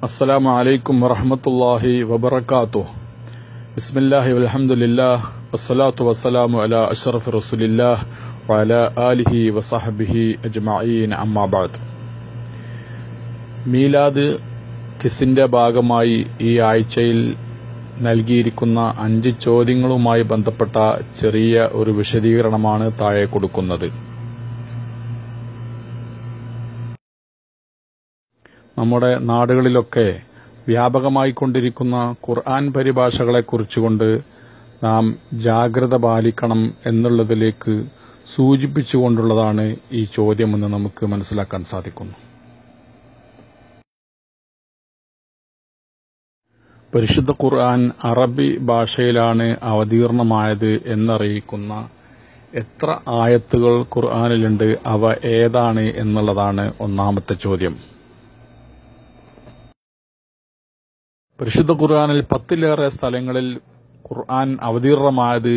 السلام عليكم ورحمة الله وبركاته. بسم الله والحمد لله والصلاة والسلام على أشرف رسول الله وعلى آله وصحبه أجمعين أما بعد. മീലാദ് കിസിന്റെ ഭാഗമായി ഈ ആഴ്ചയിൽ നൽകിയിരിക്കുന്ന 5 ചോദ്യങ്ങളുമായി ബന്ധപ്പെട്ട ചെറിയ ഒരു വിശദീകരണമാണ് താഴെ കൊടുക്കുന്നത്. നമ്മുടെ നാടുകളിലൊക്കെ വ്യാപകമായിക്കൊണ്ടിരിക്കുന്ന ഖുർആൻ പരിഭാഷകളെക്കുറിച്ചുകൊണ്ട് നാം ജാഗ്രത പാലിക്കണം എന്നുള്ളതിലേക്ക് സൂചിപ്പിച്ചുകൊണ്ടുള്ളതാണ് ഈ ചോദ്യമെന്ന് നമുക്ക് മനസ്സിലാക്കാൻ സാധിക്കുന്നു. പരിശുദ്ധ ഖുർആൻ അറബി ഭാഷയിലാണ് അവതീർണമായത് എന്നറിയിക്കുന്ന എത്ര ആയത്തുകൾ ഖുർആനിലുണ്ട്, അവ ഏതാണ് എന്നുള്ളതാണ് ഒന്നാമത്തെ ചോദ്യം. പരിശുദ്ധ ഖുർആനിൽ 10-ലേറെ സ്ഥലങ്ങളിൽ ഖുർആൻ അവതീർണമായത്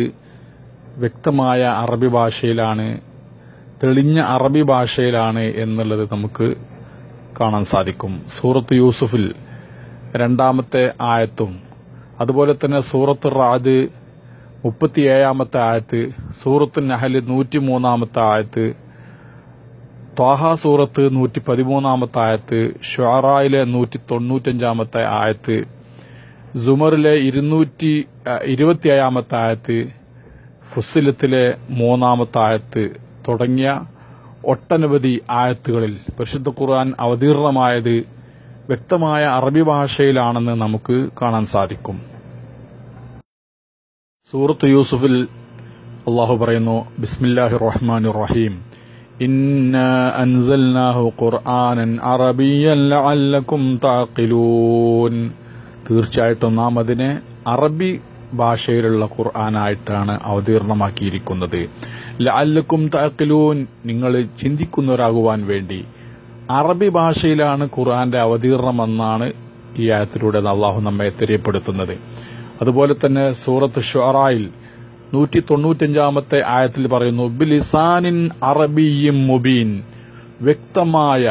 വ്യക്തമായ അറബി ഭാഷയിലാണ്, തെളിഞ്ഞ അറബി ഭാഷയിലാണ് എന്നുള്ളത് നമുക്ക് കാണാൻ സാധിക്കും. സൂറത്ത് യൂസുഫിൽ 2-ാമത്തെ ആയത്തും അതുപോലെ തന്നെ സൂറത്ത് റാദ് 37-ാമത്തെ ആയത്ത്, സൂറത്ത് നഹൽ 103-ാമത്തെ ആയത്ത്, ത്വാഹ സൂറത്ത് 113-ാമത്തെ ആയത്ത്, ഷുഅറായിലെ 195-ാമത്തെ ആയത്ത്, സുമറിലെ 227-ാമത്തെ ആയത്ത്, ഫുസ്സിലത്തിലെ 3-ാമത്തെ ആയത്ത് തുടങ്ങിയ ഒട്ടനവധി ആയത്തുകളിൽ പരിശുദ്ധ ഖുർആൻ അവതീർണമായത് വ്യക്തമായ അറബി ഭാഷയിലാണെന്ന് നമുക്ക് കാണാൻ സാധിക്കും. സൂറത്ത് യൂസുഫിൽ അല്ലാഹു പറയുന്നു, ബിസ്മില്ലാഹിർ റഹ്മാനിർ റഹീം, ഇന്നാ അൻസൽനാഹു ഖുർആനൻ അറബിയ്യൻ ലഅല്ലകും തഅഖിലൂൻ. തീർച്ചയായിട്ടും നാം അതിനെ അറബി ഭാഷയിലുള്ള ഖുർആനായിട്ടാണ് അവതീർണമാക്കിയിരിക്കുന്നത്. ലഅല്ലകും തഅഖിലൂൻ, നിങ്ങൾ ചിന്തിക്കുന്നവരാകുവാൻ വേണ്ടി അറബി ഭാഷയിലാണ് ഖുർആന്റെ അവതീർണമെന്നാണ് ഈ ആയത്തിലൂടെ അല്ലാഹു നമ്മെ തെര്യപ്പെടുത്തുന്നത്. അതുപോലെ തന്നെ സൂറത്ത് ഷുഅറായിൽ 195-ാമത്തെ ആയത്തിൽ പറയുന്നു, ബിലിസാനിൻ അറബിയ്യിൻ മുബീൻ, വ്യക്തമായ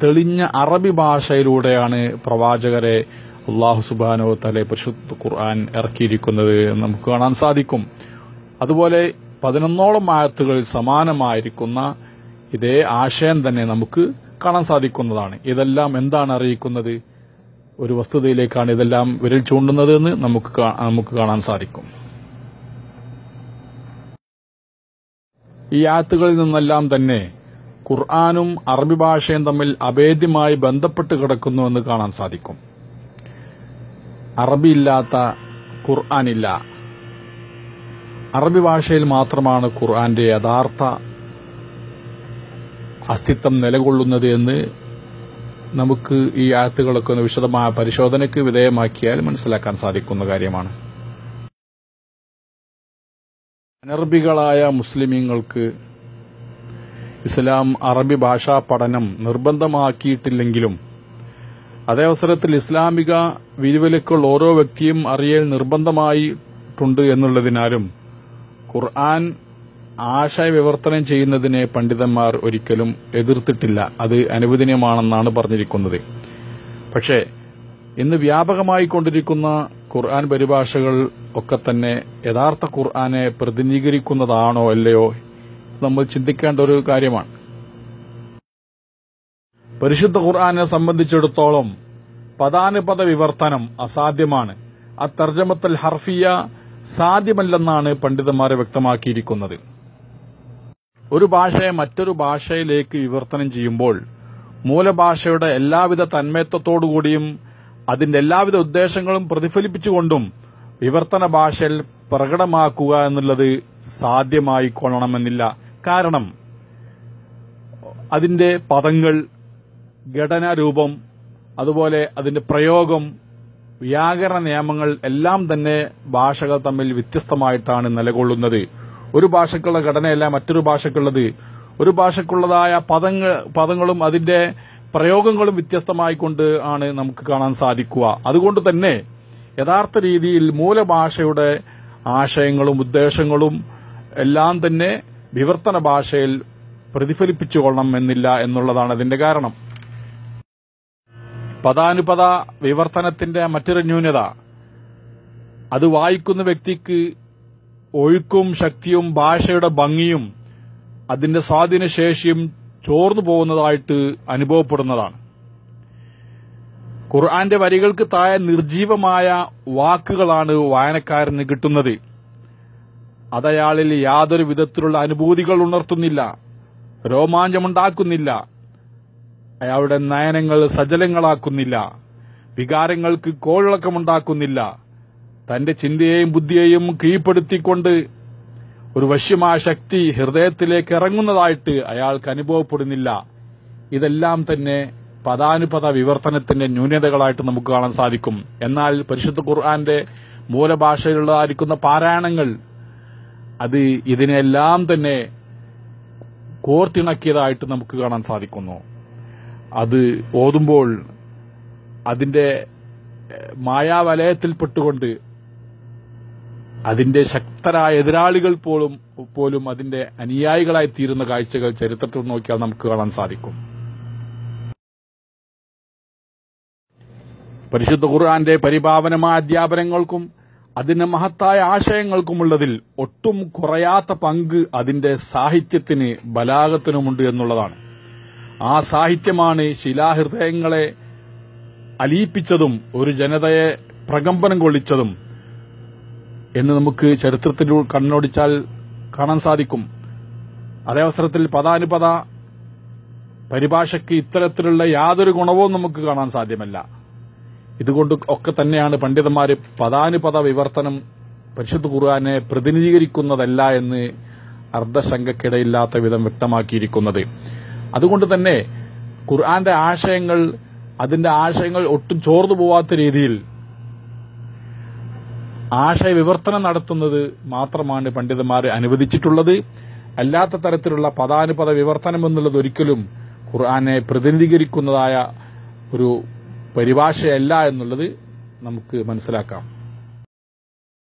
തെളിഞ്ഞ അറബി ഭാഷയിലൂടെയാണ് പ്രവാചകരെ അല്ലാഹു സുബ്ഹാനഹു വ തആല പരിശുദ്ധ ഖുർആൻ ഇറക്കിയിരിക്കുന്നത് എന്ന് നമുക്ക് കാണാൻ സാധിക്കും. അതുപോലെ 11ഓളം ആയത്തുകളിൽ സമാനമായിരിക്കുന്ന ഇതേ ആശയം തന്നെ നമുക്ക് കാണാൻ സാധിക്കുന്നതാണ്. ഇതെല്ലാം എന്താണ് അറിയിക്കുന്നത്? ഒരു വസ്തുതയിലേക്കാണ് ഇതെല്ലാം വിരൽ ചൂണ്ടുന്നത് എന്ന് നമുക്ക് കാണാൻ സാധിക്കും. ഈ ആയത്തുകളിൽ നിന്നെല്ലാം തന്നെ ഖുർആനും അറബി ഭാഷയും തമ്മിൽ അഭേദ്യമായി ബന്ധപ്പെട്ട് കിടക്കുന്നുവെന്ന് കാണാൻ സാധിക്കും. അറബി ഇല്ലാത്ത ഖുർആനില്ല. അറബി ഭാഷയിൽ മാത്രമാണ് ഖുർആന്റെ യഥാർത്ഥ അസ്തിത്വം നിലകൊള്ളുന്നത് എന്ന് നമുക്ക് ഈ ആയത്തുകളൊക്കെ ഒന്ന് വിശദമായ പരിശോധനയ്ക്ക് വിധേയമാക്കിയാൽ മനസ്സിലാക്കാൻ സാധിക്കുന്ന കാര്യമാണ്. അനർബികളായ മുസ്ലിമീങ്ങൾക്ക് ഇസ്ലാം അറബി ഭാഷാ പഠനം നിർബന്ധമാക്കിയിട്ടില്ലെങ്കിലും അതേ അവസരത്തിൽ ഇസ്ലാമിക വിരിവലക്കുകൾ ഓരോ വ്യക്തിയും അറിയൽ നിർബന്ധമായിട്ടുണ്ട് എന്നുള്ളതിനാലും ഖുർആൻ ആശയ വിവർത്തനം ചെയ്യുന്നതിനെ പണ്ഡിതന്മാർ ഒരിക്കലും എതിർത്തിട്ടില്ല. അത് അനുവദനീയമാണെന്നാണ് പറഞ്ഞിരിക്കുന്നത്. പക്ഷേ ഇന്ന് വ്യാപകമായി കൊണ്ടിരിക്കുന്ന ഖുർആൻ പരിഭാഷകൾ ഒക്കെ തന്നെ യഥാർത്ഥ ഖുർആനെ പ്രതിനിധീകരിക്കുന്നതാണോ അല്ലയോ നമ്മൾ ചിന്തിക്കേണ്ട ഒരു കാര്യമാണ്. പരിശുദ്ധ ഖുർആനെ സംബന്ധിച്ചിടത്തോളം പദാനുപദ വിവർത്തനം അസാധ്യമാണ്. തർജമത്തുൽ ഹർഫിയ സാധ്യമല്ലെന്നാണ് പണ്ഡിതന്മാരെ വ്യക്തമാക്കിയിരിക്കുന്നത്. ഒരു ഭാഷയെ മറ്റൊരു ഭാഷയിലേക്ക് വിവർത്തനം ചെയ്യുമ്പോൾ മൂലഭാഷയുടെ എല്ലാവിധ തന്മയത്വത്തോടുകൂടിയും അതിന്റെ എല്ലാവിധ ഉദ്ദേശങ്ങളും പ്രതിഫലിപ്പിച്ചുകൊണ്ടും വിവർത്തന ഭാഷയിൽ പ്രകടമാക്കുക എന്നുള്ളത് സാധ്യമായിക്കൊള്ളണമെന്നില്ല. കാരണം അതിന്റെ പദങ്ങൾ, ഘടനാരൂപം, അതുപോലെ അതിന്റെ പ്രയോഗം, വ്യാകരണ നിയമങ്ങൾ എല്ലാം തന്നെ ഭാഷകൾ തമ്മിൽ വ്യത്യസ്തമായിട്ടാണ് നിലകൊള്ളുന്നത്. ഒരു ഭാഷയ്ക്കുള്ള ഘടനയല്ല മറ്റൊരു ഭാഷയ്ക്കുള്ളത്. ഒരു ഭാഷയ്ക്കുള്ളതായ പദങ്ങളും അതിന്റെ പ്രയോഗങ്ങളും വ്യത്യസ്തമായിക്കൊണ്ട് ആണ് നമുക്ക് കാണാൻ സാധിക്കുക. അതുകൊണ്ട് തന്നെ യഥാർത്ഥ രീതിയിൽ മൂലഭാഷയുടെ ആശയങ്ങളും ഉദ്ദേശങ്ങളും എല്ലാം തന്നെ വിവർത്തന ഭാഷയിൽ പ്രതിഫലിപ്പിച്ചുകൊള്ളണം എന്നില്ല എന്നുള്ളതാണ് അതിന്റെ കാരണം. പദാനുപദ വിവർത്തനത്തിന്റെ മറ്റൊരു ന്യൂനത, അത് വായിക്കുന്ന വ്യക്തിക്ക് ഒഴുക്കും ശക്തിയും ഭാഷയുടെ ഭംഗിയും അതിന്റെ സ്വാധീനശേഷിയും ചോർന്നു പോകുന്നതായിട്ട് അനുഭവപ്പെടുന്നതാണ്. ഖുർആന്റെ വരികൾക്ക് താഴെ നിർജീവമായ വാക്കുകളാണ് വായനക്കാരന് കിട്ടുന്നത്. അതയാളിൽ യാതൊരു വിധത്തിലുള്ള അനുഭൂതികൾ ഉണർത്തുന്നില്ല, രോമാഞ്ചമുണ്ടാക്കുന്നില്ല, അയാളുടെ നയനങ്ങൾ സജലങ്ങളാക്കുന്നില്ല, വികാരങ്ങൾക്ക് കോളിളക്കമുണ്ടാക്കുന്നില്ല. തന്റെ ചിന്തയെയും ബുദ്ധിയെയും കീഴ്പ്പെടുത്തിക്കൊണ്ട് ഒരു വശ്യമായ ശക്തി ഹൃദയത്തിലേക്ക് ഇറങ്ങുന്നതായിട്ട് അയാൾക്ക് അനുഭവപ്പെടുന്നില്ല. ഇതെല്ലാം തന്നെ പദാനുപദ വിവർത്തനത്തിന്റെ ന്യൂനതകളായിട്ട് നമുക്ക് കാണാൻ സാധിക്കും. എന്നാൽ പരിശുദ്ധ ഖുർആന്റെ മൂലഭാഷയിലുള്ളതായിരിക്കുന്ന പാരായണങ്ങൾ അത് ഇതിനെല്ലാം തന്നെ കോർത്തിണക്കിയതായിട്ട് നമുക്ക് കാണാൻ സാധിക്കുന്നു. അത് ഓതുമ്പോൾ അതിന്റെ മായാവലയത്തിൽപ്പെട്ടുകൊണ്ട് അതിന്റെ ശക്തരായ എതിരാളികൾ പോലും അതിന്റെ അനുയായികളായി തീരുന്ന കാഴ്ചകൾ ചരിത്രത്തിൽ നോക്കിയാൽ നമുക്ക് കാണാൻ സാധിക്കും. പരിശുദ്ധ ഖുർആന്റെ പരിപാവനമായ അധ്യാപനങ്ങൾക്കും അതിന്റെ മഹത്തായ ആശയങ്ങൾക്കുമുള്ളതിൽ ഒട്ടും കുറയാത്ത പങ്ക് അതിന്റെ സാഹിത്യത്തിന് ബലാഗത്തിനുമുണ്ട് എന്നുള്ളതാണ്. ആ സാഹിത്യമാണ് ശിലാഹൃദയങ്ങളെ അലിയിപ്പിച്ചതും ഒരു ജനതയെ പ്രകമ്പനം കൊള്ളിച്ചതും എന്ന് നമുക്ക് ചരിത്രത്തിൽ കണ്ണോടിച്ചാൽ കാണാൻ സാധിക്കും. അതേ അവസരത്തിൽ പദാനുപദ പരിഭാഷയ്ക്ക് ഇത്തരത്തിലുള്ള യാതൊരു ഗുണവും നമുക്ക് കാണാൻ സാധ്യമല്ല. ഇതുകൊണ്ട് ഒക്കെ തന്നെയാണ് പണ്ഡിതന്മാർ പദാനുപദ വിവർത്തനം പരിശുദ്ധ ഖുർആനെ പ്രതിനിധീകരിക്കുന്നതല്ല എന്ന് അർദ്ധശങ്കക്കിടയില്ലാത്ത വിധം വ്യക്തമാക്കിയിരിക്കുന്നത്. അതുകൊണ്ട് തന്നെ ഖുർആന്റെ അതിന്റെ ആശയങ്ങൾ ഒട്ടും ചോർന്നു പോവാത്ത രീതിയിൽ ആശയവിവർത്തനം നടത്തുന്നത് മാത്രമാണ് പണ്ഡിതന്മാർ അനുവദിച്ചിട്ടുള്ളത്. അല്ലാത്ത തരത്തിലുള്ള പദാനുപദ വിവർത്തനം എന്നുള്ളത് ഒരിക്കലും ഖുർആനെ പ്രതിനിധീകരിക്കുന്നതായ ഒരു പരിഭാഷയല്ല എന്നുള്ളത് നമുക്ക് മനസ്സിലാക്കാം.